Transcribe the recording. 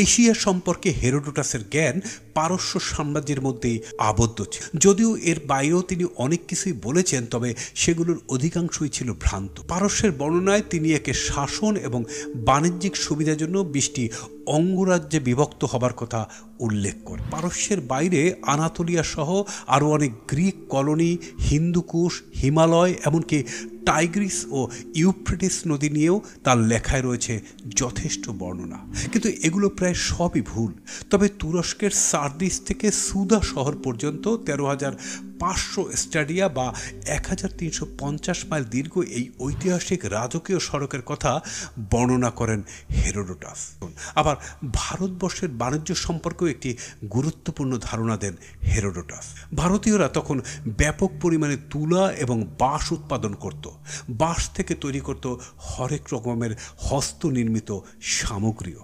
Asia সম্পর্কে হেরোডোটাসের জ্ঞান পারস্য সাম্রাজ্যের মধ্যেই আবদ্ধ ছিল। যদিও এর বাইরেও তিনি অনেক কিছুই বলেছেন, তবে সেগুলোর অধিকাংশই ছিল ভ্রান্ত। পারস্যের বর্ণনায় তিনি একে শাসন এবং বাণিজ্যিক সুবিধার জন্য 20টি অঙ্গরাজ্যে বিভক্ত হবার কথা উল্লেখ করে। পারস্যের বাইরে আনাতোলিয়া সহ আরও অনেক গ্রিক কলোনি, হিন্দুকুশ, হিমালয়, এমনকি টাইগ্রিস ও ইউফ্রেটিস নদী নিয়েও তার লেখায় রয়েছে যথেষ্ট বর্ণনা, কিন্তু এগুলো প্রায় সবই ভুল। তবে তুরস্কের সার্দিস থেকে সুদা শহর পর্যন্ত 13,500 স্টাডিয়া বা 1,350 মাইল দীর্ঘ এই ঐতিহাসিক রাজকীয় সড়কের কথা বর্ণনা করেন হেরোডোটাস। আবার ভারতবর্ষের বাণিজ্য সম্পর্কেও একটি গুরুত্বপূর্ণ ধারণা দেন হেরোডোটাস। ভারতীয়রা তখন ব্যাপক পরিমাণে তুলা এবং বাঁশ উৎপাদন করত। বাঁশ থেকে তৈরি করত হরেক রকমের হস্তনির্মিত সামগ্রীও।